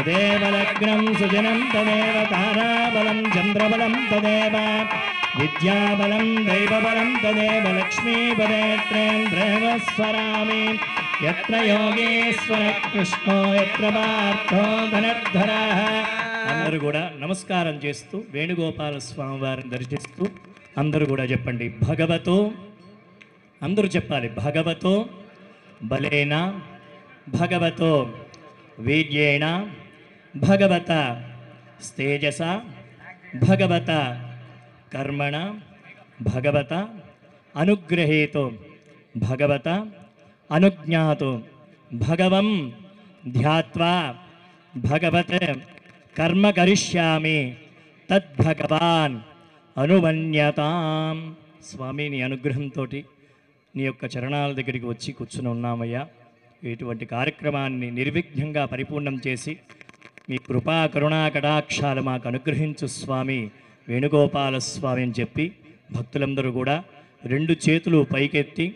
तदेव लग्नं सुदिनं तदेव ताराबलं चन्द्रबलं तदेव विद्याबलं दैवबलं तदेव लक्ष्मीपदेन्द्रेन्द्रस्वरामि यत्र योगेश्वर कृष्णो यत्र पार्थो धनुर्धरः అందరూ కూడా నమస్కారం చేస్తూ వేణుగోపాల స్వామి వారిని దర్శిస్తూ అందరూ కూడా చెప్పండి భగవతో అందరూ చెప్పాలి భగవతో బలేన భగవతో వీర్యేణ భగవత తేజస భగవత కర్మణ భగవత అనుగ్రహేతో భగవత అనుజ్ఞాతో భగవం ధ్యాత్వా భగవత్ కర్మ కరిష్యామి తద్భగవాన్ అనుమన్యతాం. స్వామి నీ అనుగ్రహంతో నీ యొక్క చరణాల దగ్గరికి వచ్చి కూర్చుని ఉన్నామయ్యా. ఇటువంటి కార్యక్రమాన్ని నిర్విఘ్నంగా పరిపూర్ణం చేసి మీ కృపా కరుణా కటాక్షాలు మాకు అనుగ్రహించు స్వామి వేణుగోపాల స్వామి అని చెప్పి భక్తులందరూ కూడా రెండు చేతులు పైకెత్తి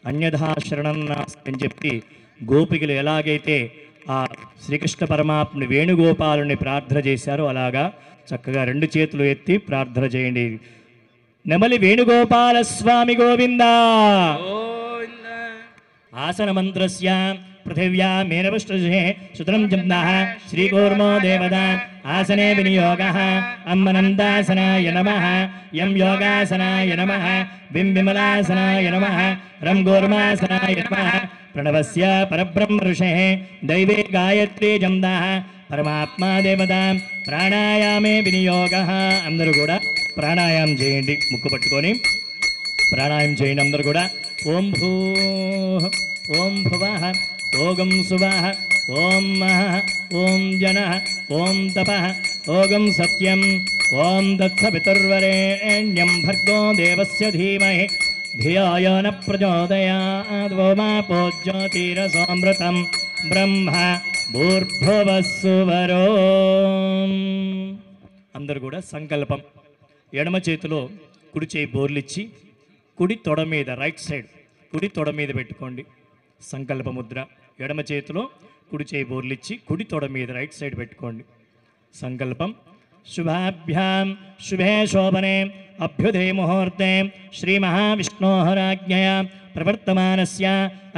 అన్యథా శరణం నాస్తి అని చెప్పి గోపికలు ఎలాగైతే ఆ శ్రీకృష్ణ పరమాత్మని వేణుగోపాలుని ప్రార్థన చేశారో అలాగా చక్కగా రెండు చేతులు ఎత్తి ప్రార్థన చేయండి. నెమలి వేణుగోపాల స్వామి గోవిందా. ఆసనమంత్రస్య పృథివ్యా మేనపుష్టే సుతరం జందః శ్రీకూర్మో దేవతా ఆసనే వినియోగః అమ్మనందాసనాయ నమః యం యోగాసనాయ నమః బిం విమలాసనాయ నమః రం గోర్మాసనాయ నమః ప్రణవస్య పరబ్రహ్మ ఋషేః దైవే గాయత్రీ జందః పరమాత్మా దేవతా ప్రాణాయామే వినియోగః. అందరూ కూడా ప్రాణాయామం చేయండి. ముక్కు పట్టుకొని ప్రాణాయామం చేయండి అందరూ కూడా. ఓం భూ ఓం భువః ఓగం సువః ఓం మహః ఓం జనః ఓం తపః ఓగం సత్యం ఓం దత్తపితుర్వరేణ్యం భర్గో దేవస్య ధీమహి ధియాయ న ప్రచోదయాత్. ఓమాపో జ్యోతిరసోమృతం బ్రహ్మ భూర్భువస్సువరో. అందరూ కూడా సంకల్పం. ఎడమ చేతిలో కుడి చేయి బోర్లిచ్చి కుడి తొడ మీద రైట్ సైడ్ కుడి తొడ మీద పెట్టుకోండి సంకల్ప ముద్ర. ఎడమ చేతిలో కుడి చేయి బోర్లిచ్చి కుడి తొడ మీద రైట్ సైడ్ పెట్టుకోండి సంకల్పం. శుభాభ్యాం శుభే శోభనే అభ్యుదయ ముహూర్తే శ్రీ మహావిష్ణోరాజ్ఞయా ప్రవర్తమానస్య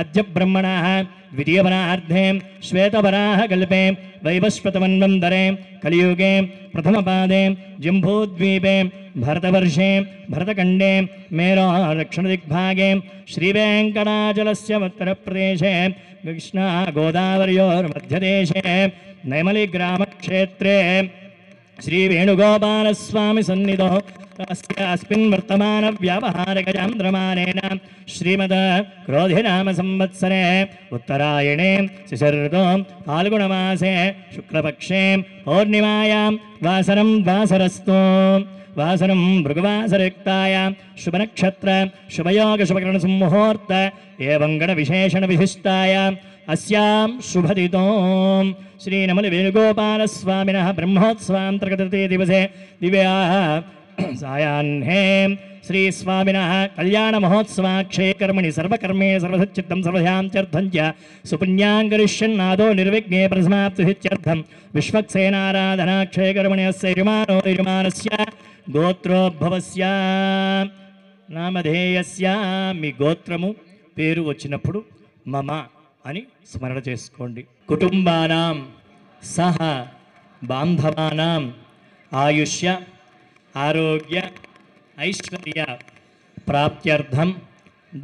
అద్య బ్రహ్మణః ద్వితీయవరార్ధే శ్వేతవరాహకల్పే వైవస్వతమన్వంతరే కలియుగే ప్రథమపాదే జంబూద్వీపే భరతవర్షే భరతఖండే మేరో దక్షిణదిగ్భాగే శ్రీవేంకటాచలస్య ఉత్తరప్రదేశే కృష్ణా గోదావర్యోర్మధ్యదేశే నైమలిగ్రామక్షేత్రే श्रीवेणुगोपालस्वामी सन्निधौ अस्मिन् वर्तमान व्यावहारिकचान्द्रमानेन श्रीमद क्रोधिनाम संवत्सरे उत्तरायणे शिशिरऋतौ फाल्गुणमासे शुक्लपक्षे पौर्णिमायां वासरं वासरस्तु वासरं भृगुवासरयुक्ताय शुभनक्षत्र शुभयोग शुभकरणसम्मुहूर्त एवं गणविशेषणविशिष्टाय अस्यां शुभतिथौ श्री नमल वेणुगोपाल स्वामिनः ब्रह्मोत्सवान्तर्गते दिवसे दिव्याः सायाह्ने श्री स्वामिनः कल्याण महोत्सवाक्षे कर्मणि सर्वकर्मे सर्वसच्चित्तं सर्वध्यानत्यर्थं च सुपुण्याङ्करिष्यन्नादो निर्विघ्ने प्रसमाप्तिसित्यर्थं विश्वक्सेनाराधनाक्षे कर्मणि अस्य यजमानस्य गोत्रोद्भवस्य नामधेयस्य మీ గోత్రము పేరు వచ్చినప్పుడు మమ అని స్మరణ చేసుకోండి. కుటుంబానాం సహ బాంధవానాం ఆయుష్య ఆరోగ్య ఐశ్వర్య ప్రాప్త్యర్థం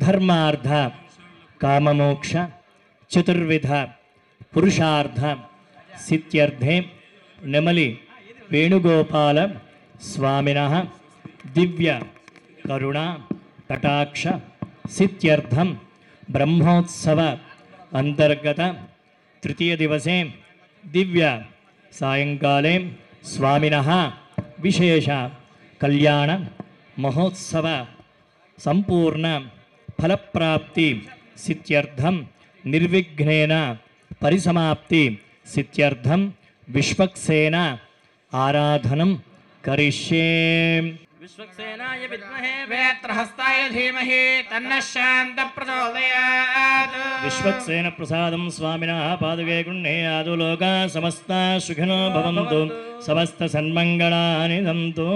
ధర్మార్థ కామమోక్ష చతుర్విధ పురుషార్థ సిద్ధ్యర్థే నెమలి వేణుగోపాల స్వామినః దివ్య కరుణ కటాక్ష సిద్ధ్యర్థం బ్రహ్మోత్సవ अंतर्गत तृतीय दिवसे दिव्य सायंकाले स्वामिनः विशेष कल्याण महोत्सव संपूर्ण फलप्राप्ति सिद्ध्यर्थं निर्विघ्नेन परिसमाप्ति सिद्ध्यर्थं विश्वक्सेन आराधनं करिष्ये. विश्वक्सेनाय विद्महे वेत्रहस्ताय धीमहि तन्नः शान्तः प्रचोदयात्। विश्वक्सेन प्रसादं स्वामिनः पादुके गृह्णे आदौ लोकाः समस्ताः सुखिनो भवन्तु समस्त सन्मङ्गलानि सन्तु।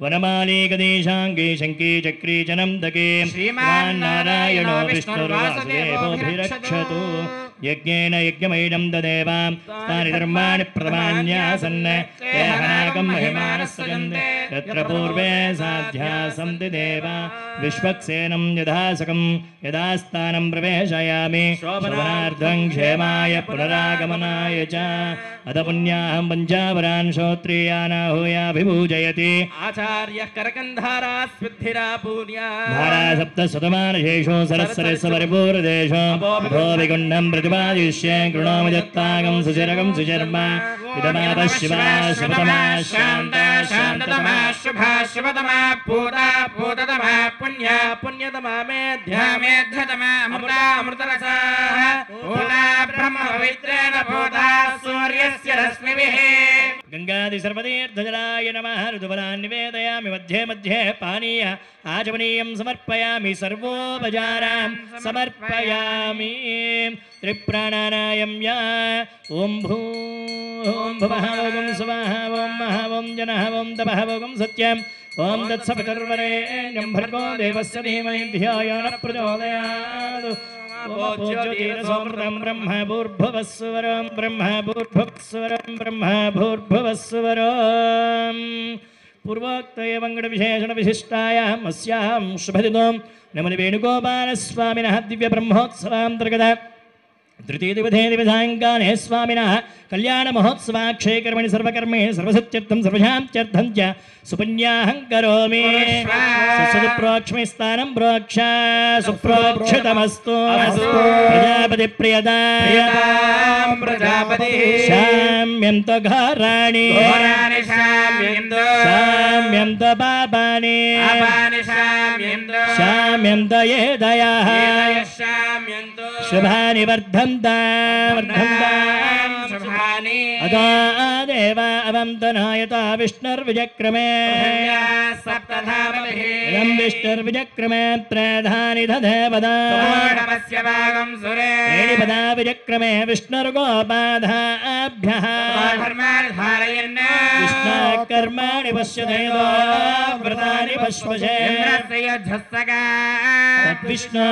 वनमाली गदेशाङ्गे शङ्की चक्री च नन्दके श्रीमान्नारायणो विष्णुर्वासुदेवोऽभिरक्षतु। यज्ञेन यज्ञमैनं ददेव तानि धर्माणि प्रथमान्यासन् तेहनाकं महिमानः सजन्ते यत्र पूर्वे साध्या सन्ति देवा। विश्वक्सेनं यथासकं यदा स्थानं प्रवेशयामि शोभनार्थं क्षेमाय पुनरागमनाय च। अथ पुण्याहं पञ्चावरान् श्रोत्रियानाहूयाभिपूजयति। आचार्यः करकन्धारा स्विद्धिरा पूर्या धारा सप्तशतमानशेषो सरस्वरस्य परिपूर्णदेशो भो विकुण्डं प्रतिपादिष्ये कृणोमि दत्तागं सुचिरगं सुचर्मा इदमापः शिवा शिवतमा शान्ता शान्ततमा शुभा शुभतमा पूता पूततमा पुण्या पुण्यतमा मेध्या मेध्यतमा अमृता अमृतरसाः पूता ब्रह्म पवित्रेण पूता सूर्यस्य रश्मिभिः। गंगादि सर्वतीर्थजलाय नमः। ऋतुफलान् निवेदयामि मध्ये मध्ये पानीय आचमनीयं समर्पयामि सर्वोपचारान् समर्पयामि। त्रिप्राणानायं या ॐ भू ॐ भुवः ॐ सुवः ॐ महः ॐ जनः ॐ तपः ॐ सत्यम् ॐ तत्सवितुर्वरेण्यं भर्गो देवस्य धीमहि धियो यो नः प्रचोदयात्। ज्योतिरसोमृतं ब्रह्म भूर्भुवस्सुवरं ब्रह्म भूर्भुवस्सुवरं ब्रह्म भूर्भुवस्सुवरम्। पूर्वोक्त एवङ्गडविशेषणविशिष्टायाम् अस्यां शुभदिनों नमनि वेणुगोपालस्वामिनः दिव्यब्रह्मोत्सवान्तर्गत तृतीयदिवसे दिवसाङ्काले स्वामिनः कल्याणमहोत्सवाक्षयकर्मणि सर्वकर्मेणि सर्वसत्यर्थं सर्वशान्त्यर्थं च सुपुण्याहं करोमि। सुप्रोक्ष्मि स्थानं प्रोक्ष सुप्रोक्षितमस्तु प्रजापति प्रियदाय शाम्यं तो घोराणि शाम्यं तो पापानि शाम्यं तो ये दयाः शुभानि वर्धन्ताम् अदा देव अवं तनयता विष्णुर्विजक्रमे इदं विष्णुर्विजक्रमे प्रधानि दधेवदा पदा विजक्रमे विष्णुर्गोपाधाभ्यः विष्णुकर्माणि पश्यते व्रतानि पश्वशे तद्विष्णो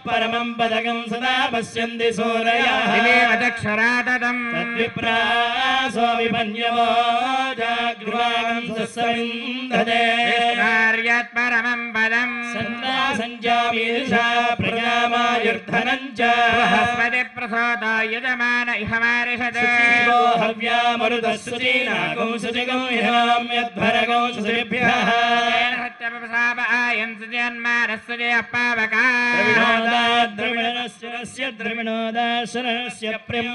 परमं पदकं सदा पश्यन्ति सूरयः तद्विप्रासो विपन्यवो जागृवागं सस्सविन्दते परमं पदं सन्ता सञ्जामीर्षा प्रजामायुर्धनं च बृहस्पति प्रसोदो यजमान इह मारिषत् सुचिवो हव्यामरुतः सुचीनागं सुचिगं हिराम्यध्वरगं सुचिभ्यः सत्यपसापयन् सुजन्मानस्य जयः पावका द्रविणोदाद्रविणस्य द्रविणोदाशरणस्य प्रियं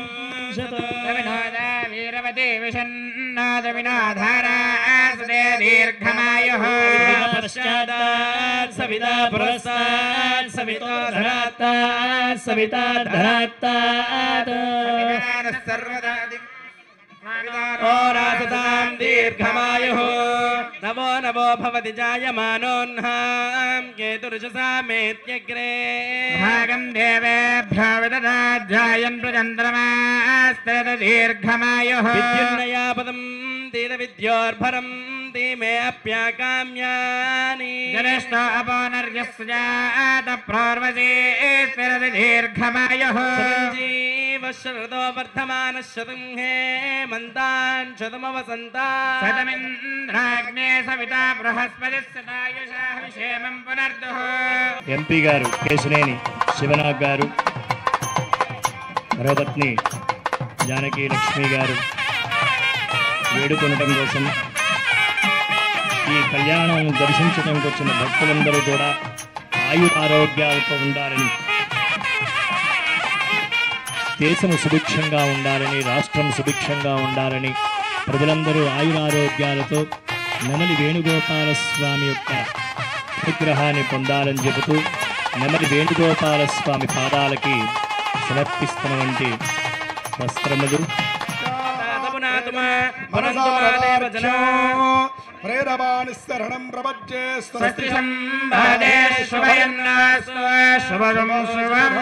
द्रविणोदा वीरवती विषन्नादविनाधारा सुदे दीर्घमायुः पश्चात् सविता पुरस्तात् सवितो धरात्तात् सविता धरात्तात् सर्वदा ओरासतां दीर्घमायुः नवो नवो भवति जायमानोऽह्नां केतुर्षसा मेत्यग्रे भागं देवेभ्यो विदधाध्यायन् प्रचन्द्रमास्ते दीर्घमायुः विद्युन्नयापदं तीरविद्योर्भरं धीमे अप्याकाम्यानि जनेष्ठो अपोनर्यस्य जात प्रोर्वसे स्थिरति दीर्घमायुः शरदो वर्धमानः शतं हेमन्तान् शतमवसन्तान् शतमिन्द्राग्ने सविता बृहस्पतिः सदायुषाः विषेमं पुनर्दुः ఎంపీ గారు కేశినేని శివనాగ్ గారు మరోపత్ని జానకి లక్ష్మి గారు వేడుకొనటం కోసం ఈ కళ్యాణం దర్శించడానికి వచ్చిన భక్తులందరూ కూడా ఆయురారోగ్యాలతో ఉండాలని, దేశము సుభిక్షంగా ఉండాలని, రాష్ట్రం సుభిక్షంగా ఉండాలని, ప్రజలందరూ ఆయురారోగ్యాలతో నెమలి వేణుగోపాల స్వామి యొక్క అనుగ్రహాన్ని పొందాలని చెబుతూ నెమలి వేణుగోపాల స్వామి పాదాలకి సమర్పిస్తున్నటువంటి వస్త్రములు ప్రేరవాణిస్తరణం ప్రపంచే స్వస్తి సంభాదే శుభయన్నాస్తు శుభగం శుభం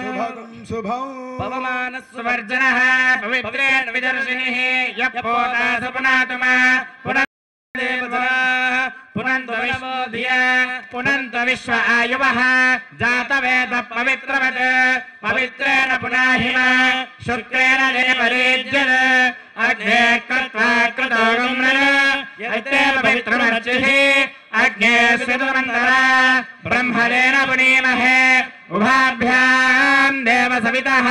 శుభగం శుభం పవమానస్వర్జనః పవిత్రేణ విదర్శినిః యప్పోతాసు పునాతుమా పునంత విశ్వోధియ పునంత విశ్వ ఆయువః జాతవేద పవిత్రవత్ పవిత్రేణ పునాహిమ శుక్రేణ దేవరేజ్యద అగ్నే కృత్వా కృతోగం యతే పవిత్రమర్చిః అగ్నే స్వితుమంతర బ్రహ్మణేన పునీమహే ఉభాభ్యాం దేవ సవితః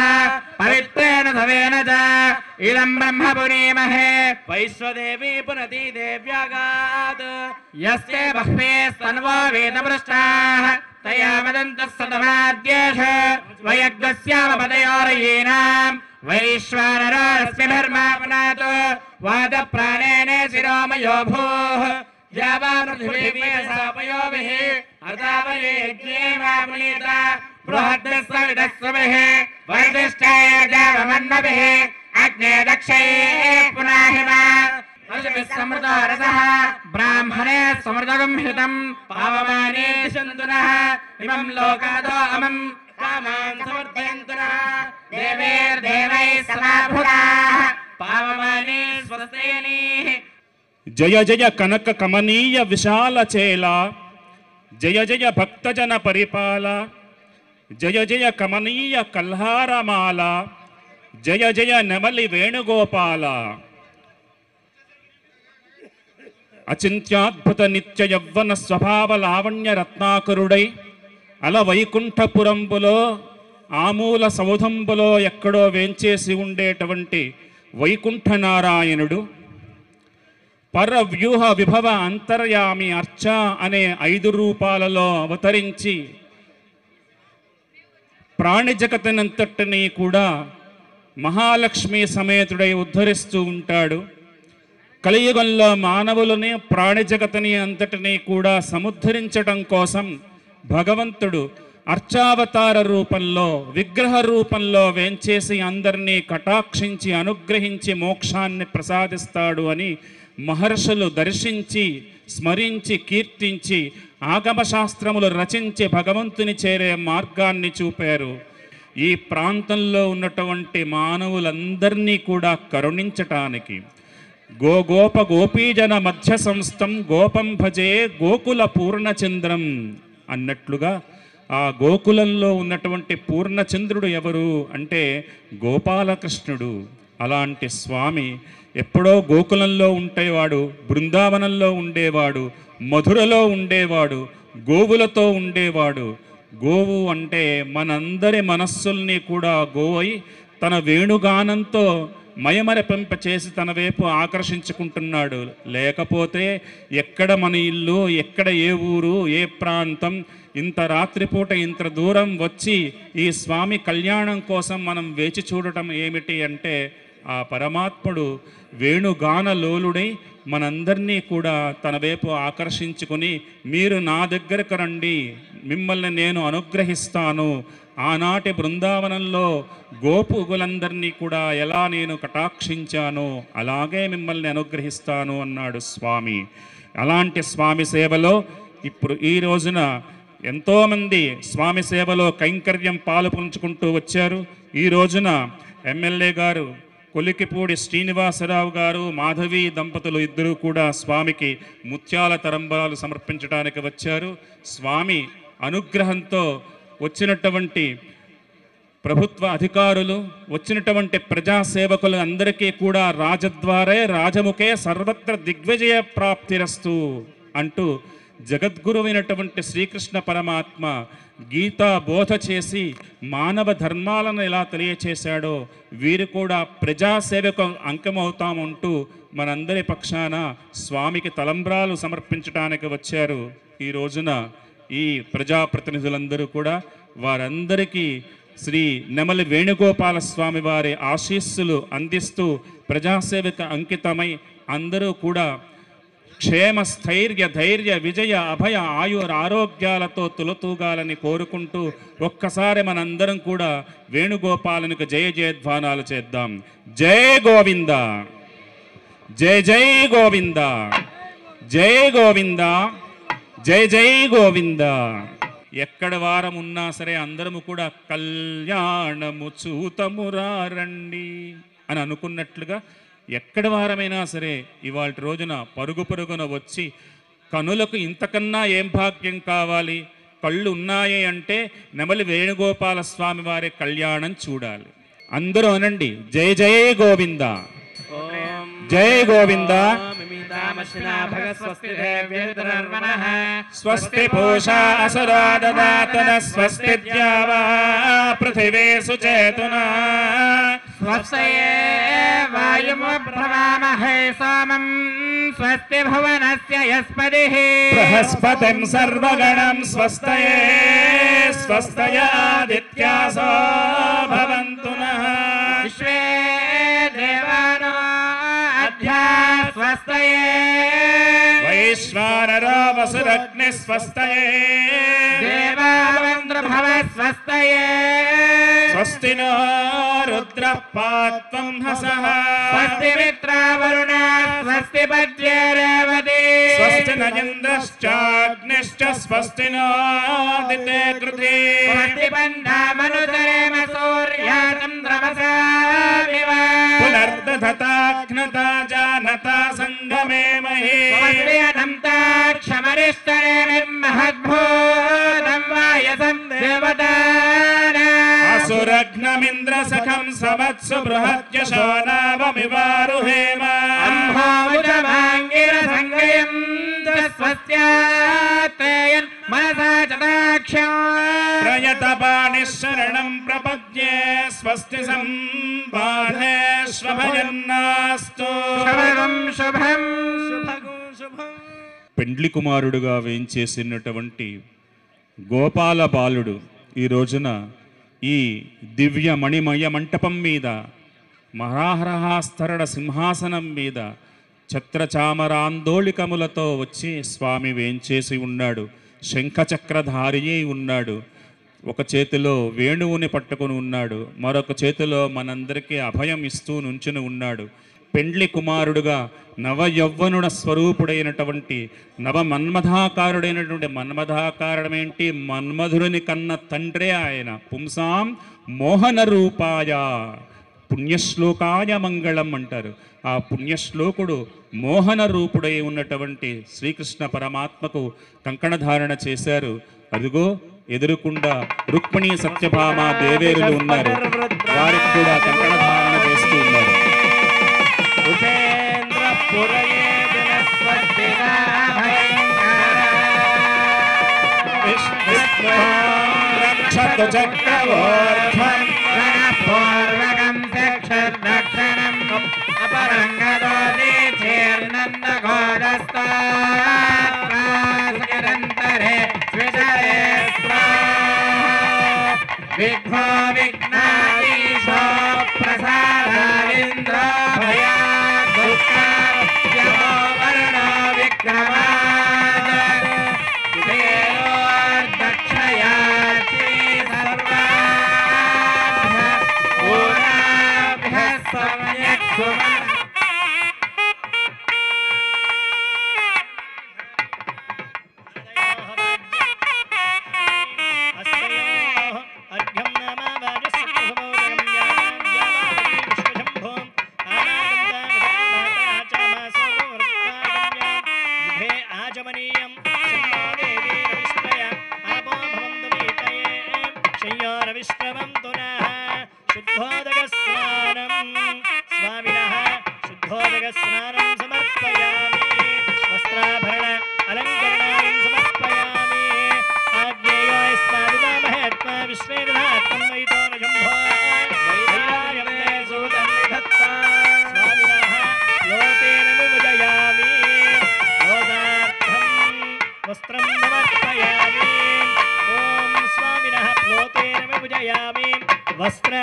పవిత్రేణ సవేన చ ఇదం బ్రహ్మ పునీమహే వైశ్వదేవి పునతి దేవ్యాగాత్ యస్య బహ్వే స్తన్వో వేదపృష్టాః తయా వదంతః సతమాద్యేష వయగ్స్యామపదయోరయీనాం వైశ్వానరోరస్మిధర్మా పునాత్ వాదప్రాణేన శిరోమయో భూః జావాపృథివీసాపయోభిః అర్ధావయేజ్ఞేమామునీత బృహద్దస్సవిదస్సుభిః వైదిష్టైర్జావమన్నభిః అగ్నే దక్షైః పునాహిమ సమృత రసః బ్రాహ్మణే సమృతగం హితం పావమానే శంతునః ఇమం లోకాదో అమం కామాన్ సమర్థయంతునః దేవైర్దేవైః సమాభురాః పావమానే స్వస్తేనీః జయ జయ కనక కమనీయ విశాల చేల జయ జయ భక్తజన పరిపాల జయ జయ కమనీయ కల్హారమాల జయ జయ నెమలి వేణుగోపాల అచింత్యాద్భుత నిత్య యవ్వన స్వభావ లావణ్య రత్నాకరుడై అల వైకుంఠపురంబులో ఆమూల సౌధంబులో ఎక్కడో వేంచేసి ఉండేటువంటి వైకుంఠ నారాయణుడు పరవ్యూహ విభవ అంతర్యామి అర్చ అనే 5 రూపాలలో అవతరించి ప్రాణి జగతినంతటినీ కూడా మహాలక్ష్మి సమేతుడై ఉద్ధరిస్తూ ఉంటాడు. కలియుగంలో మానవులని ప్రాణి జగతిని అంతటినీ కూడా సముద్ధరించడం కోసం భగవంతుడు అర్చావతార రూపంలో విగ్రహ రూపంలో వేంచేసి అందరినీ కటాక్షించి అనుగ్రహించి మోక్షాన్ని ప్రసాదిస్తాడు అని మహర్షులు దర్శించి స్మరించి కీర్తించి ఆగమశాస్త్రములు రచించి భగవంతుని చేరే మార్గాన్ని చూపారు. ఈ ప్రాంతంలో ఉన్నటువంటి మానవులందరినీ కూడా కరుణించటానికి గోగోప గోపీజన మధ్య సంస్థం గోపం భజే గోకుల పూర్ణచంద్రం అన్నట్లుగా ఆ గోకులంలో ఉన్నటువంటి పూర్ణచంద్రుడు ఎవరు అంటే గోపాలకృష్ణుడు. అలాంటి స్వామి ఎప్పుడో గోకులంలో ఉండేవాడు, బృందావనంలో ఉండేవాడు, మధురలో ఉండేవాడు, గోవులతో ఉండేవాడు. గోవు అంటే మనందరి మనస్సుల్ని కూడా గోవై తన వేణుగానంతో మయమరపింప చేసి తన వైపు ఆకర్షించుకుంటున్నాడు. లేకపోతే ఎక్కడ మన ఇల్లు, ఎక్కడ ఏ ఊరు, ఏ ప్రాంతం, ఇంత రాత్రిపూట ఇంత దూరం వచ్చి ఈ స్వామి కళ్యాణం కోసం మనం వేచి చూడటం ఏమిటి అంటే ఆ పరమాత్ముడు వేణుగాన లోలుడై మనందరినీ కూడా తన వైపు ఆకర్షించుకుని మీరు నా దగ్గరకు రండి, మిమ్మల్ని నేను అనుగ్రహిస్తాను. ఆనాటి బృందావనంలో గోపుగులందరినీ కూడా ఎలా నేను కటాక్షించానో అలాగే మిమ్మల్ని అనుగ్రహిస్తాను అన్నాడు స్వామి. అలాంటి స్వామి సేవలో ఇప్పుడు ఈ రోజున ఎంతోమంది స్వామి సేవలో కైంకర్యం పాలు పంచుకుంటూ వచ్చారు. ఈ రోజున ఎమ్మెల్యే గారు కొలికిపూడి శ్రీనివాసరావు గారు, మాధవి దంపతులు ఇద్దరూ కూడా స్వామికి ముత్యాల తరంబరాలు సమర్పించడానికి వచ్చారు. స్వామి అనుగ్రహంతో వచ్చినటువంటి ప్రభుత్వ అధికారులు, వచ్చినటువంటి ప్రజాసేవకులు అందరికీ కూడా రాజద్వారే రాజముఖే సర్వత్ర దిగ్విజయ ప్రాప్తిరస్తు అంటూ జగద్గురువైనటువంటి శ్రీకృష్ణ పరమాత్మ గీతా బోధ చేసి మానవ ధర్మాలను ఎలా తెలియచేశాడో వీరు కూడా ప్రజాసేవకు అంకమవుతామంటూ మనందరి పక్షాన స్వామికి తలంబ్రాలు సమర్పించడానికి వచ్చారు. ఈ రోజున ఈ ప్రజాప్రతినిధులందరూ కూడా వారందరికీ శ్రీ నెమలి వేణుగోపాల స్వామి వారి ఆశీస్సులు అందిస్తూ ప్రజాసేవకు అంకితమై అందరూ కూడా క్షేమ స్థైర్య ధైర్య విజయ అభయ ఆయుర ఆరోగ్యాలతో తులతూగాలని కోరుకుంటూ ఒక్కసారి మనందరం కూడా వేణుగోపాలునికి జయ జయధ్వానాలు చేద్దాం. జయ గోవింద, జయ జయ గోవింద, జై గోవింద, జై జై గోవింద. ఎక్కడ వారం ఉన్నా సరే అందరము కూడా కళ్యాణము చూతమురా రండి అని అనుకున్నట్లుగా ఎక్కడ వారమైనా సరే ఇవాళ రోజున పరుగు పరుగున వచ్చి కనులకు ఇంతకన్నా ఏం భాగ్యం కావాలి, కళ్ళు ఉన్నాయి అంటే నెమలి వేణుగోపాల స్వామి వారి కళ్యాణం చూడాలి. అందరూ అనండి జై జై గోవింద, జై గోవింద. స్వస్తి పూషా అసురా దదాతన స్వస్తి ద్యావా పృథివీ సుచేతునా స్వస్తయే వాయుముప్రవామహే సోమం స్వస్తి భువనస్య యస్పతిః బృహస్పతిం సర్వగణం స్వస్తయే స్వస్తయాదిత్యాసో భవంతు నః విశ్వే దేవానో అధ్యా స్వస్తయే వైశ్వానరో వసురగ్ని స్వస్తయే దేవావంద్రభవ స్వస్తయే స్వస్తి నో రుద్రః పాత్వం హసః స్వస్తి మిత్రావరుణ స్వస్తి పద్యే రేవతి స్వస్తి న ఇంద్రశ్చాగ్నిశ్చ స్వస్తి నోదితే కృతే స్వస్తి పండామనుసరేమ సూర్యా చంద్రమసామివ పునర్దధతాఘ్నతా జానతా సంగమే మహే స్వస్తి అనంతాక్షమరిష్టరే మహద్భూతం వాయసం దేవతానా అసురఘ్నమింద్ర సఖం సమత్సు బృహద్యశో నావమివారుహేమ అంభావుజమాంగిర సంగయం స్వస్త్యాత్రేయన్ మనసా చదాక్షం ప్రయతపాణిః శరణం ప్రపద్యే స్వస్తి సంబాధేష్వభయన్నాస్తు. శుభం పెండ్లి కుమారుడుగా వేంచేసినటువంటి గోపాల బాలుడు ఈ రోజున ఈ దివ్య మణిమయ మంటపం మీద మహారహాస్తరణ సింహాసనం మీద ఛత్రచామరాందోళికములతో వచ్చి స్వామి వేంచేసి ఉన్నాడు. శంఖచక్రధారి ఉన్నాడు. ఒక చేతిలో వేణువుని పట్టుకుని ఉన్నాడు, మరొక చేతిలో మనందరికీ అభయం ఇస్తూ నుంచుని ఉన్నాడు. పెండ్లి కుమారుడుగా నవయౌవనుడ స్వరూపుడైనటువంటి నవ మన్మథాకారుడైనటువంటి మన్మథాకారణమేంటి, మన్మధురుని కన్న తండ్రే ఆయన. పుంసాం మోహన రూపాయ పుణ్యశ్లోకాయ మంగళం అంటారు. ఆ పుణ్యశ్లోకుడు మోహన రూపుడై ఉన్నటువంటి శ్రీకృష్ణ పరమాత్మకు కంకణధారణ చేశారు. అదిగో ఎదురుకుండా రుక్మిణీ సత్యభామ దేవేరులు ఉన్నారు, వారికి కూడా కంకణధారణ చేస్తూ ఉన్నారు. పూర్వకం చక్షుర్దక్షిణం అపరంగదోది చేర్నందగోదస్తారంతరే స్విషరే విఘ్నో విఘ్నాదీశో ప్రసాదారింద్ర భయా దుఃఖో వర్ణో విక్రమాద దక్షయాచి సర్వాభ్య పూరాభ్య సమ్యక్ సుమన్ వస్త్ర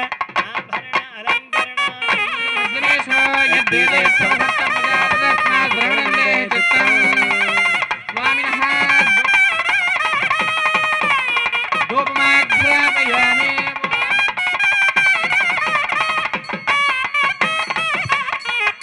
ఆభరణ అలంకరణ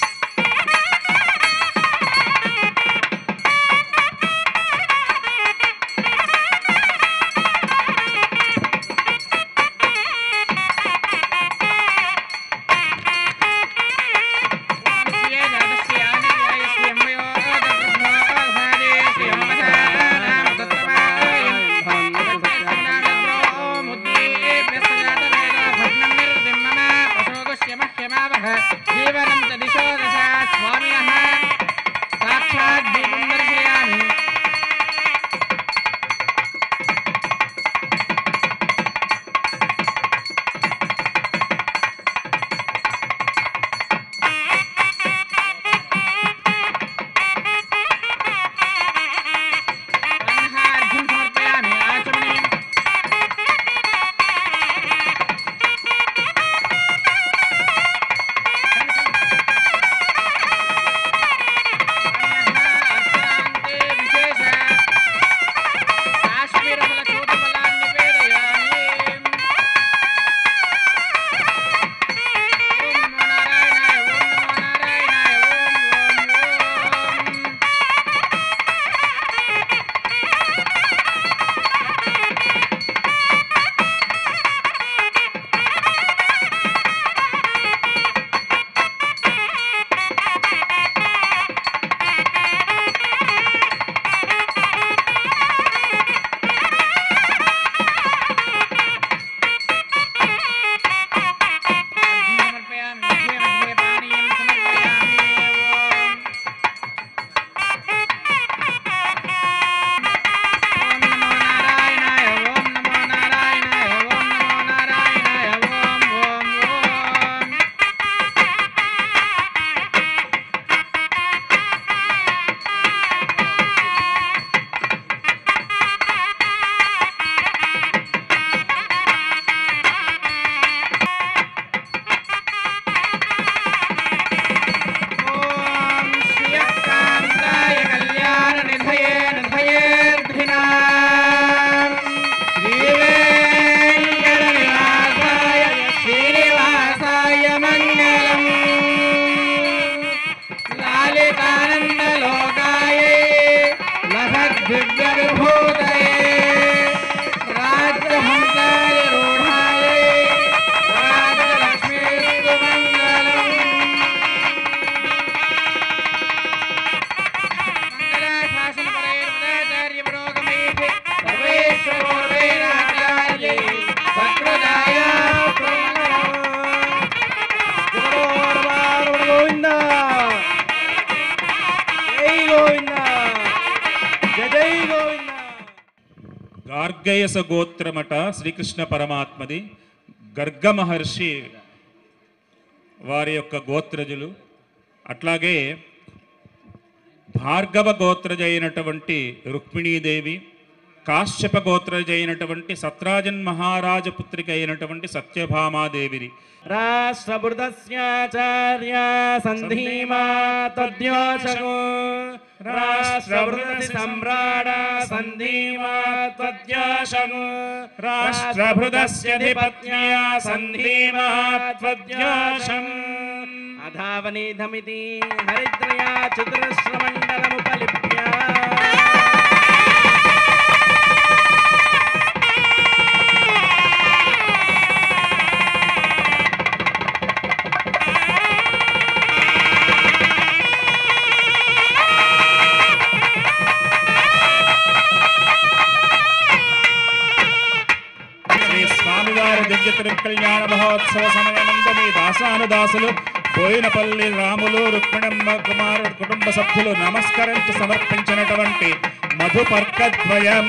గర్గయస గోత్రమట శ్రీకృష్ణ పరమాత్మది. గర్గ మహర్షి వారి యొక్క గోత్రజులు. అట్లాగే భార్గవ గోత్రజ అయినటువంటి రుక్మిణీదేవి, కాశ్యప గోత్రజ అయినటువంటి సత్రాజన్ మహారాజ పుత్రిక అయినటువంటి సత్యభామాదేవిని. రాష్ట్రభృతస్యాచార్య సంధీమా తద్యోషగో రాష్ట్రభృతసి సమ్రాడ సంధీమా తద్యోషగో రాష్ట్రభృతస్యధిపత్న్యా సంధీమా త్వద్యోషం. అధావనీధమితి హరిద్రయా చతురశ్రమండలముపలిప్య స్వామివారి దివ్య తిరుకల్యాణ మహోత్సవ సమయమందు మీ దాసానుదాసులు బోయినపల్లి రాములు రుక్మిణమ్మ కుమారుడు కుటుంబ సభ్యులు నమస్కరించి సమర్పించినటువంటి మధుపర్కద్వయం.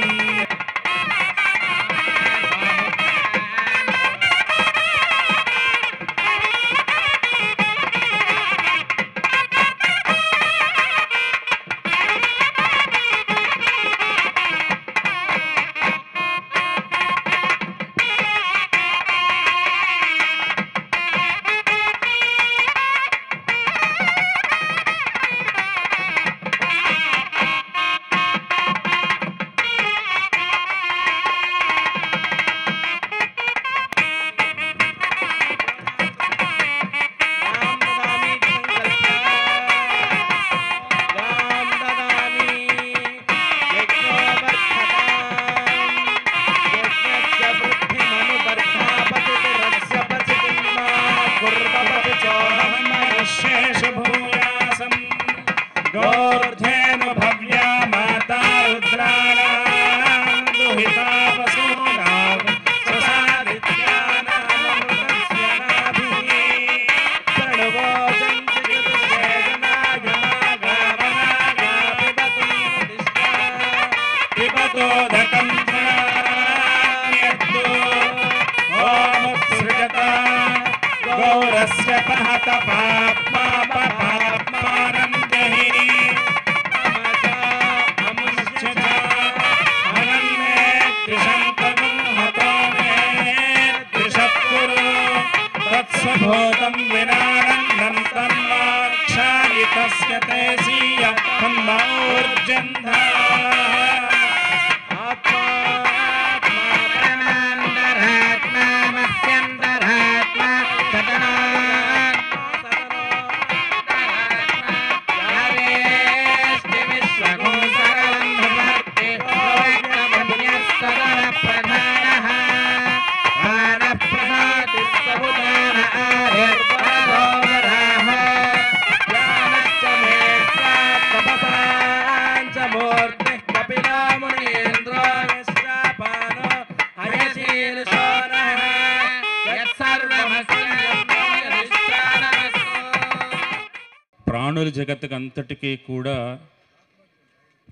ప్రాణుల జగత్తుకు అంతటికీ కూడా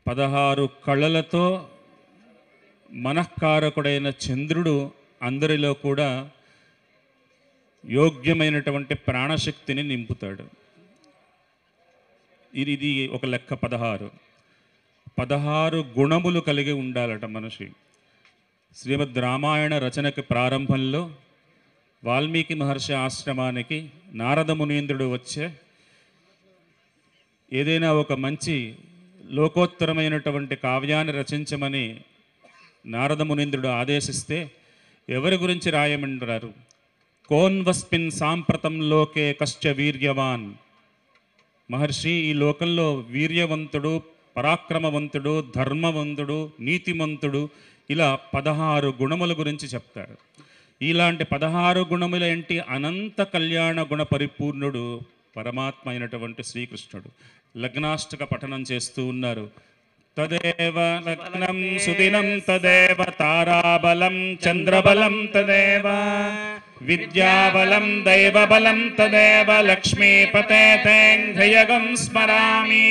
16 కళ్ళలతో మనఃకారకుడైన చంద్రుడు అందరిలో కూడా యోగ్యమైనటువంటి ప్రాణశక్తిని నింపుతాడు. ఇది ఒక లెక్క. 16 గుణములు కలిగి ఉండాలట మనిషి. శ్రీమద్ రామాయణ రచనకి ప్రారంభంలో వాల్మీకి మహర్షి ఆశ్రమానికి నారద మునీంద్రుడు వచ్చే ఏదైనా ఒక మంచి లోకోత్తరమైనటువంటి కావ్యాన్ని రచించమని నారద మునీంద్రుడు ఆదేశిస్తే ఎవరి గురించి రాయమంటారు? కోన్వస్మిన్ సాంప్రతం లోకే కశ్చ వీర్యవాన్. మహర్షి, ఈ లోకంలో వీర్యవంతుడు, పరాక్రమవంతుడు, ధర్మవంతుడు, నీతిమంతుడు, ఇలా 16 గుణముల గురించి చెప్తారు. ఇలాంటి 16 గుణముల ఏంటి? అనంత కళ్యాణ గుణ పరిపూర్ణుడు పరమాత్మ అయినటువంటి శ్రీకృష్ణుడు. లగ్నాష్టక పఠనం చేస్తూ ఉన్నారు. తదేవ లగ్నం సుదినం తదేవ తారాబలం చంద్రబలం తదేవ విద్యాబలం దైవబలం తదేవ లక్ష్మీపతే తేంఘ్రియగం స్మరామి.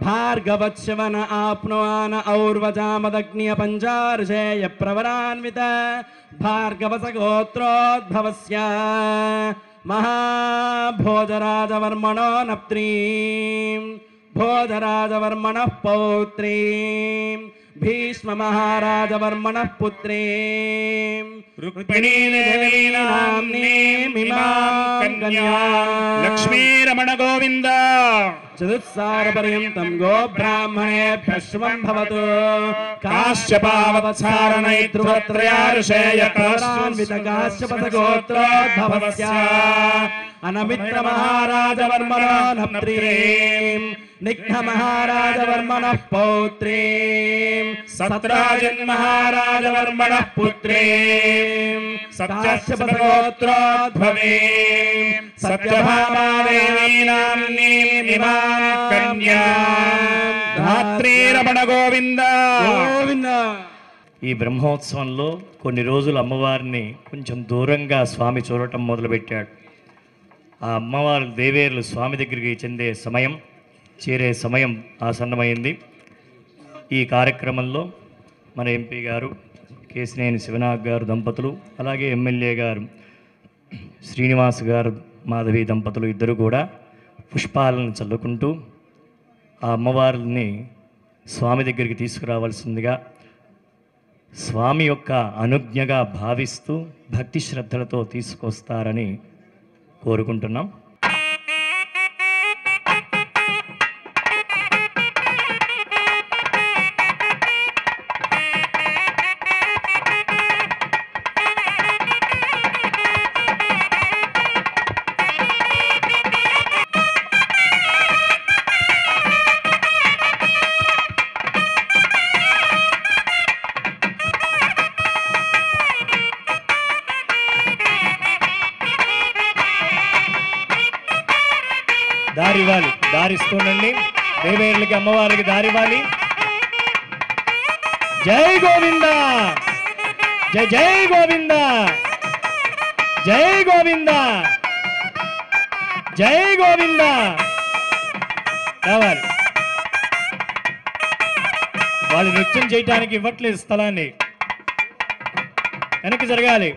भार्गवत्स्यवन आप्नुवान और्वजामदग्न्य पञ्चार्षेय प्रवरान्वित भार्गवसगोत्रोद्भवस्य महाभोजराजवर्मणो नप्त्रीं भोजराजवर्मणः पौत्रीं भीष्म महाराजवर्मणः पुत्रीं रुक्मिणीदेवी नाम्नीमिमां कन्यां लक्ष्मीरमण गोविन्द चतुस्सारपर्यन्तं गो ब्राह्मणेभ्यः शुभं भवतु काश्यपावत्सारणैर्ध्रुवत्रयार्षेयकाश्यपसगोत्रोद्भवस्य अनमित्र महाराजवर्मणः नप्त्रीं निघ्न महाराजवर्मणः पौत्रीं सत्राजन् महाराजवर्मणः पुत्रीं सत्यपसगोत्रोद्भवीं सत्यभामादेवी नाम्नीमिमां कन्यां धात्रीरमण गोविन्द गोविन्द ఈ బ్రహ్మోత్సవంలో కొన్ని రోజులు అమ్మవారిని కొంచెం దూరంగా స్వామి చూడటం మొదలుపెట్టాడు. ఆ అమ్మవారు దేవేరులు స్వామి దగ్గరికి చేరే సమయం ఆసన్నమైంది. ఈ కార్యక్రమంలో మన ఎంపీ గారు కేశినేని శివనాగ్ గారు దంపతులు, అలాగే ఎమ్మెల్యే గారు శ్రీనివాస్ గారు మాధవి దంపతులు ఇద్దరు కూడా పుష్పాలను చల్లుకుంటూ ఆ అమ్మవారిని స్వామి దగ్గరికి తీసుకురావాల్సిందిగా స్వామి యొక్క అనుజ్ఞగా భావిస్తూ భక్తి శ్రద్ధలతో తీసుకొస్తారని కోరుకుంటున్నాం. దారివ్వాలి, దారిస్తుండండి. దేవేరులకి అమ్మవారికి దారివ్వాలి. జై గోవింద, జై జై గోవింద, జై గోవింద, జై గోవింద. రావాలి. వాళ్ళు నృత్యం చేయటానికి ఇవ్వట్లేదు స్థలాన్ని, వెనక్కి జరగాలి.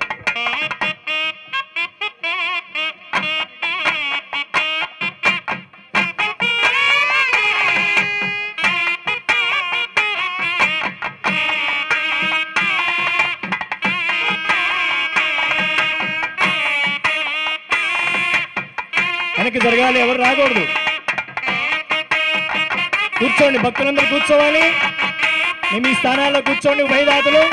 వెనక్కి జరగాలి, ఎవరు రాకూడదు. కూర్చోండి, భక్తులందరూ కూర్చోవాలి. మీ స్థానాల్లో కూర్చోండి ఉభయదాతలు.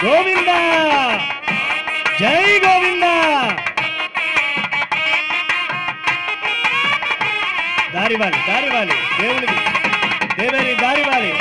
గోవింద, జై గోవింద. దారివాలి, దారివాలి, దేవుడికి దేవేరి దారివాలి.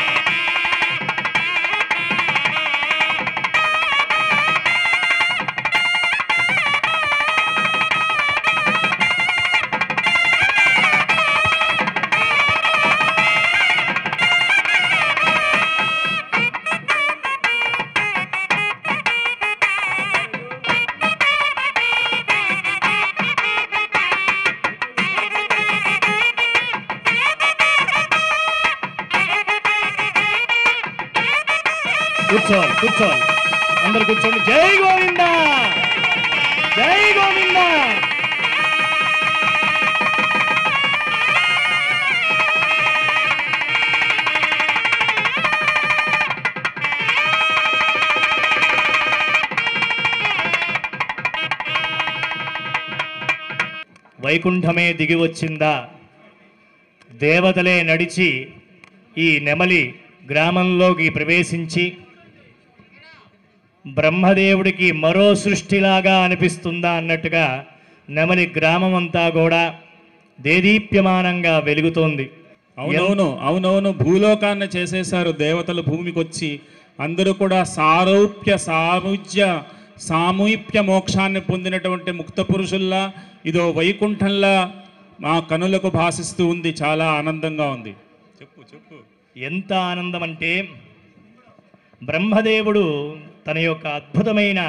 కూర్చోవాలి, కూర్చోవాలి, అందరు కూర్చోండి. జై గోవింద, జై గోవింద. వైకుంఠమే దిగి వచ్చిందా? దేవతలే నడిచి ఈ నెమలి గ్రామంలోకి ప్రవేశించి బ్రహ్మదేవుడికి మరో సృష్టిలాగా అనిపిస్తుందా అన్నట్టుగా నెమలి గ్రామం అంతా కూడా దేదీప్యమానంగా వెలుగుతోంది. అవునవును, భూలోకాన్ని చేసేశారు దేవతలు. భూమికి వచ్చి అందరూ కూడా సామూప్య మోక్షాన్ని పొందినటువంటి ముక్త పురుషుల్లా ఇదో వైకుంఠంలా మా కనులకు భాసిస్తూ ఉంది. చాలా ఆనందంగా ఉంది. చెప్పు. ఎంత ఆనందం అంటే బ్రహ్మదేవుడు తన యొక్క అద్భుతమైన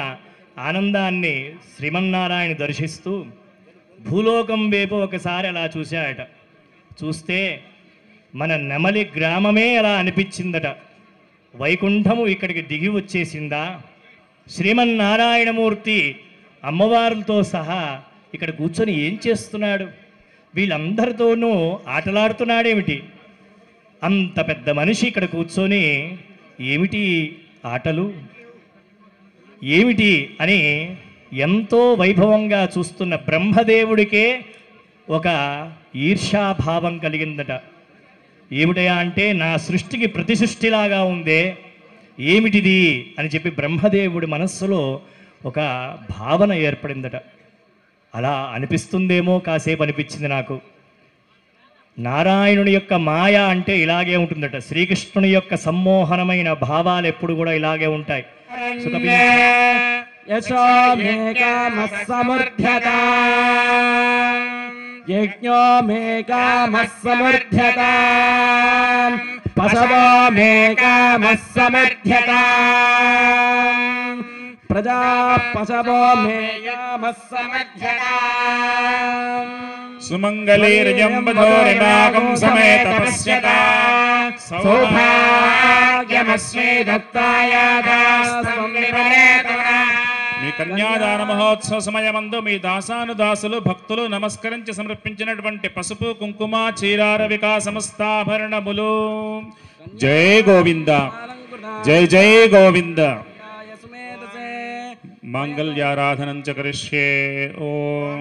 ఆనందాన్ని శ్రీమన్నారాయణ దర్శిస్తూ భూలోకం వైపు ఒకసారి అలా చూశాడట. చూస్తే మన నెమలి గ్రామమే అలా అనిపించిందట. వైకుంఠము ఇక్కడికి దిగి వచ్చేసిందా? శ్రీమన్నారాయణమూర్తి అమ్మవారులతో సహా ఇక్కడ కూర్చొని ఏం చేస్తున్నాడు? వీళ్ళందరితోనూ ఆటలాడుతున్నాడేమిటి? అంత పెద్ద మనిషి ఇక్కడ కూర్చొని ఏమిటి ఆటలు, ఏమిటి అని ఎంతో వైభవంగా చూస్తున్న బ్రహ్మదేవుడికే ఒక ఈర్ష్యాభావం కలిగిందట. ఏమిటయా అంటే, నా సృష్టికి ప్రతి సృష్టిలాగా ఉందే, ఏమిటిది అని చెప్పి బ్రహ్మదేవుడి మనస్సులో ఒక భావన ఏర్పడిందట. అలా అనిపిస్తుందేమో కాసేపు అనిపించింది నాకు. నారాయణుని యొక్క మాయ అంటే ఇలాగే ఉంటుందట. శ్రీకృష్ణుని యొక్క సమ్మోహనమైన భావాలు ఎప్పుడు కూడా ఇలాగే ఉంటాయి. యశో మే కామః సమర్థ్యతా యజ్ఞో మే కామః సమర్థ్యతా పశవో మే కామః సమర్థ్యతా ప్రజా పశవో మే కామః సమర్థ్యతా సుమంగళీర్జంబధోరినాగం సమేత పశ్యతా సౌభాగ్యమస్మై దత్తాయాదాస్తం నిపరేతనా. మీ కన్యాదాన మహోత్సవ సమయమందు మీ దాసానుదాసులు భక్తులు నమస్కరించి సమర్పించినటువంటి పసుపు కుంకుమ చీరార వికాసమస్తాభరణములు. జై గోవింద, జై జై గోవింద. మాంగళ్యారాధనం చ కరిష్యే. ఓం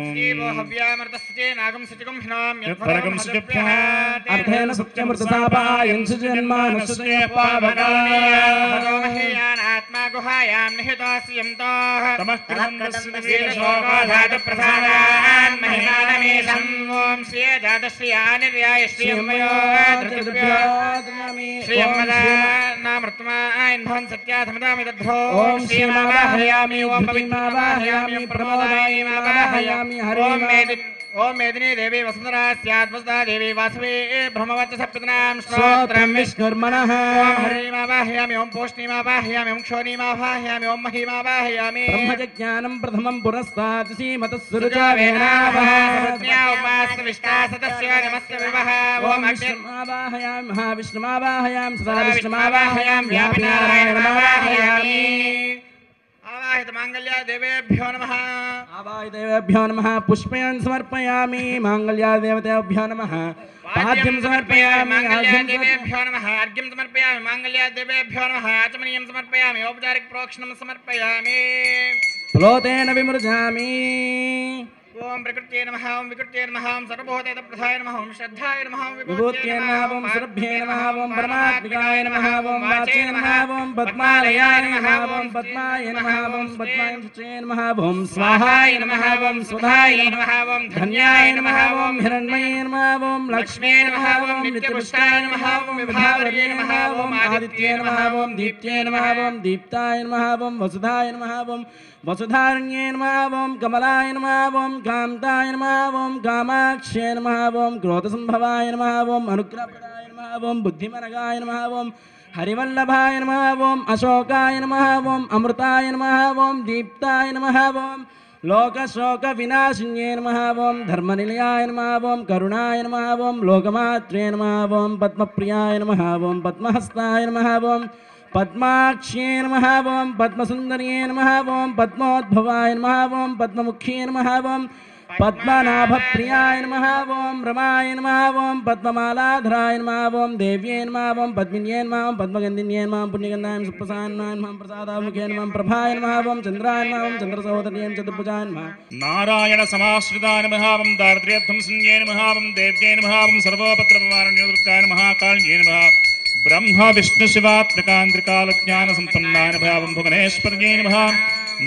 అర్థేన సత్యమృతసాపాయం సుజన్మానసుతే పావకాత్మా గుహాయాం నిహితోస్యంతో తమఃకృతం మహిమానమేషం. ఓం శ్రీ జాతశ్రియానిర్యాయ శ్రీయమ్మదామృతమాయన్భవన్ సత్యాధమదామిదధ్రో. ఓం శ్రీమావాహయామి, ఓం పవిత్రమావాహయామి, ప్రమోదాయమావాహయామి. ఓం మేదినీ దేవి వసుంధరా స్యాత్ వసుధా దేవి వాసవే బ్రహ్మవచ్చ సప్తనాం శ్రోత్రం విష్ణుర్మణః. ఓం హరిమావాహయామి, ఓం పోష్ణీమావాహయామి, ఓం క్షోణీమావాహయామి, ఓం మహీమావాహయామి. బ్రహ్మజ్ఞానం ప్రథమం పురస్తాత్ శ్రీమతః సురజావేనావః విష్టాసతస్య నమస్య వివః. ఓం విష్ణుమావాహయామి, మహావిష్ణుమావాహయామి, సదా విష్ణుమావాహయామి, వ్యాపినారాయణమావాహయామి. ఆవాహిత మాంగళ్య దేవేభ్యో నమః. ఆవాహిత దేవేభ్యో నమః. పుష్పయాన్ సమర్పయామి. మాంగళ్య దేవతేభ్యో నమః. పాద్యం సమర్పయామి. మాంగళ్య దేవేభ్యో నమః. అర్ఘ్యం సమర్పయామి. మాంగళ్య దేవేభ్యో నమః. ఆచమనీయం సమర్పయామి. ఔపచారిక ప్రోక్షణం సమర్పయామి. ప్లోతేన విమృజామి. ఓం ప్రకృత్యై నమః. ఓం వికృత్యై నమః. ఓం సర్వభూతేత ప్రధాయ నమః. ఓం శ్రద్ధాయ నమః. ఓం విభూత్యై నమః. ఓం సురభ్యై నమః. ఓం పరమాత్మికాయ నమః. ఓం వాచే నమః. ఓం పద్మాలయాయ నమః. ఓం పద్మాయ నమః. ఓం పద్మాయ శుచే నమః. ఓం స్వాహాయ నమః. ఓం స్వధాయ నమః. ఓం ధన్యాయ నమః. ఓం హిరణ్మయే నమః. ఓం లక్ష్మీ నమః. ఓం నిత్యపుష్టాయ నమః. ఓం విభావర్యే నమః. ఓం ఆదిత్యే నమః. ఓం దీప్త్యే నమః. ఓం దీప్తాయ నమః. ఓం వసుధాయ నమః. ఓం వసుధారణ్యే నమః. ఓం కమలాయ నమః. ఓం కాంతాయ నమః. ఓం కామాక్ష్యే నమః. ఓం క్రోధసంభవాయ నమః. ఓం అనుగ్రహప్రదాయ నమః. ఓం బుద్ధిమనగాయ నమః. ఓం హరివల్లభాయ నమః. ఓం అశోకాయ నమః. ఓం అమృతాయ నమః. ఓం దీప్తాయ నమః. ఓం లోకశోక వినాశిన్యే నమః. ఓం ధర్మనిలయాయ నమః. ఓం కరుణాయ నమః. ఓం లోకమాత్రే నమః. ఓం పద్మప్రియాయ నమః. ఓం పద్మహస్తాయ నమః. ఓం పద్మాక్ష్యే నమః. ఓం పద్మసుందర్యే నమః. ఓం పద్మోద్భవాయ నమః. ఓం పద్మముఖ్యే నమః. ఓం पद्मनाभप्रियाय नमः ओम रमाय नमः ओम पद्ममालाधराय नमः ओम देव्यै नमः ओम पद्मिन्यै नमः ओम पद्मगन्धिन्यै नमः पुण्यगन्धाय सुप्रसान्नाय नमः प्रसादामुखे नमः प्रभाय नमः ओम चन्द्राय नमः ओम चन्द्रसहोदर्यै चतुर्भुजाय नमः नारायण समाश्रिताय नमः ओम दारिद्र्यध्वं संज्ञे नमः ओम देव्यै नमः ओम सर्वोपद्रववारण्योदुर्गाय नमः काल्ये नमः ब्रह्म विष्णु शिवात्मकान्त्रिकालज्ञान संपन्नाय नमः ओम भुवनेश्वर्यै नमः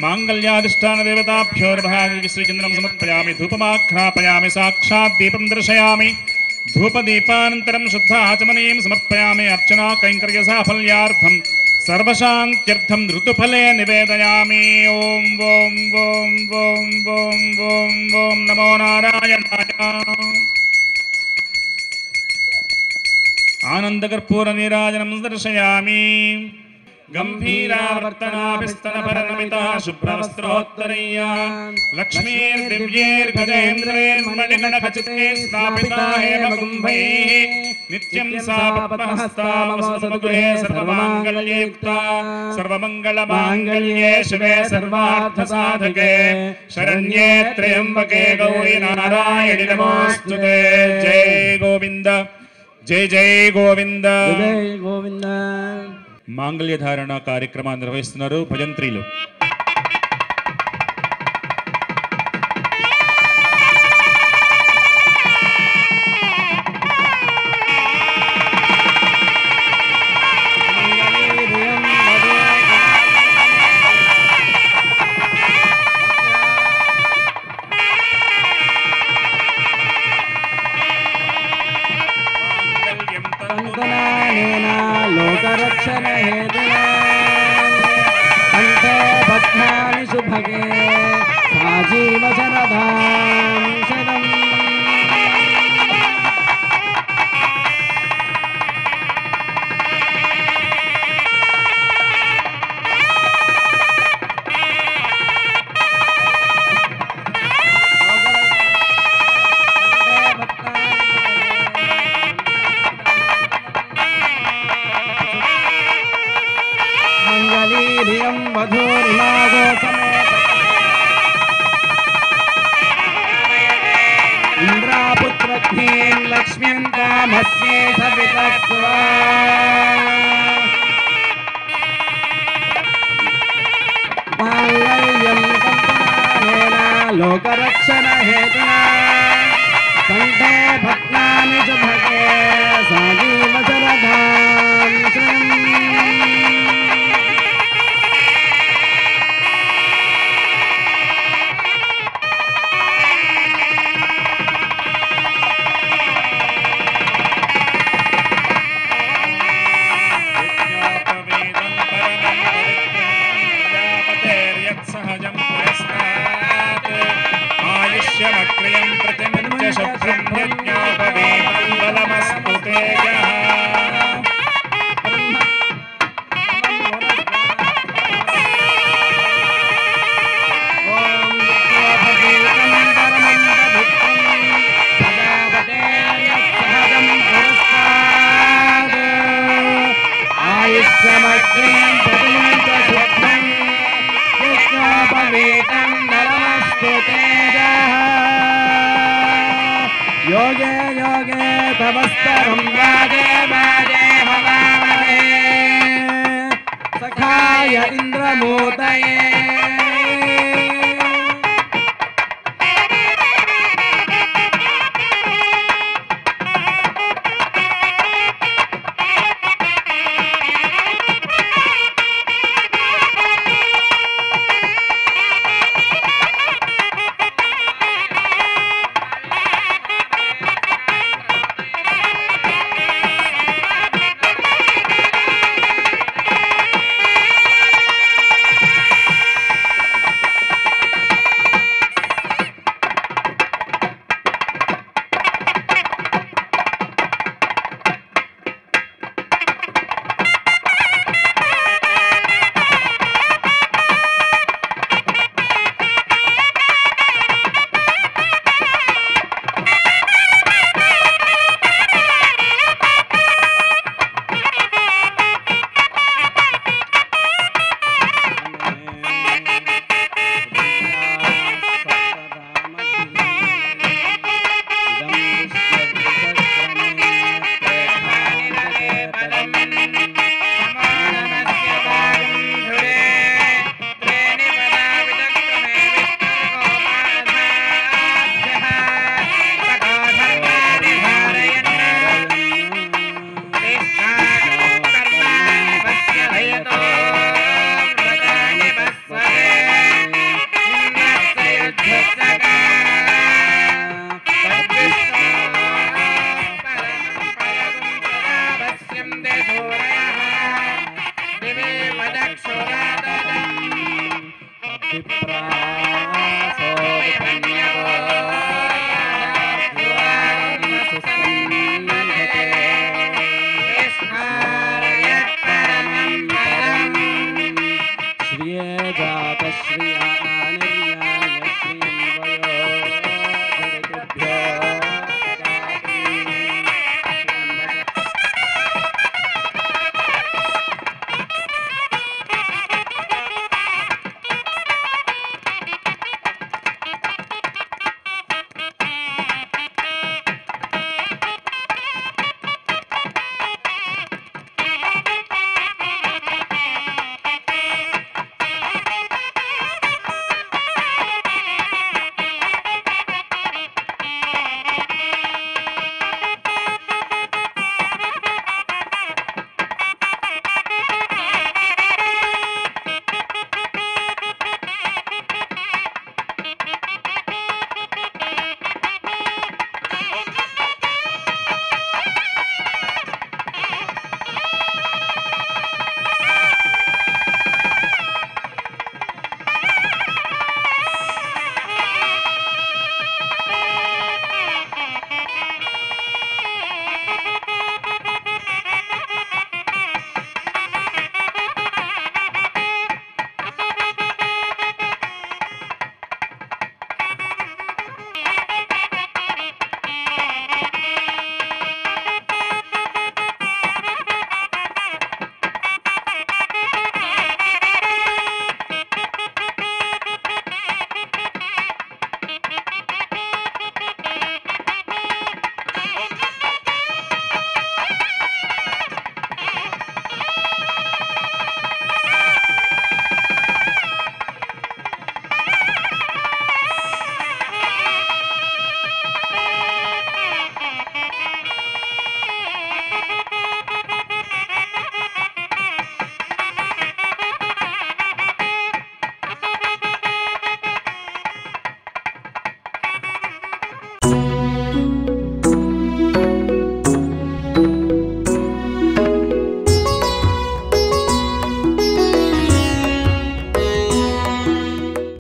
मांगल्याधिष्ठान देवताभ्यो नमः श्रीचन्द्रं समर्पयामि धूपमाघ्रापयामि साक्षात् दीपं दर्शयामि धूपदीपानन्तरं शुद्ध आचमनीं समर्पयामि अर्चना कैङ्कर्य साफल्यार्थं सर्वशान्त्यर्थं ऋतुफले निवेदयामि ओम ओम ओम ओम ओम ओम ओम नमो नारायणाय आनंदकर्पूर नीराजनं दर्शयामि गंभीरावर्तनाभिस्तनपरनमिता शुभ्रवस्त्रोत्तरय्या लक्ष्मीर्दिव्यैर्गजेन्द्रैर्मणिगणखचिते स्थापिता हेमकुम्भैः नित्यं सा पद्महस्ता मम सद्गृहे सर्वमाङ्गल्ययुक्ता सर्वमङ्गलमाङ्गल्ये शिवे सर्वार्थसाधके शरण्ये त्र्यम्बके गौरी नारायणि नमोऽस्तुते जय गोविंद जय जय गोविंद जय गोविंद మాంగళ్య ధారణ కార్యక్రమాన్ని నిర్వహిస్తున్నారు భజంత్రీలు. लोकरक्षण हेतुना कंठे बध्नामि शुभगे साजीव शरदां शरम् मंगलीरियं वधूर्नागो समेत इंद्रापुत्रज्ञेन लक्ष्मीं कामस्ये सवितस्वा माङ्गल्यं कल्पनानेन लोकरक्षण हेतुना कंठे भक्नामि शुभगे साजीव शरदां शरम् आयुष्यमक्रियं प्रतिमुच्च शुभ्रं यज्ञोपवीतं बलमस्तु तेजः आयुष्यमक्रियं प्रतिमुच्च शुभ्रं यज्ञोपवीतं बलमस्तु तेजः योगे योगे तपस्तरं राजे राजे हवामहे सखाय इन्द्रमूर्तये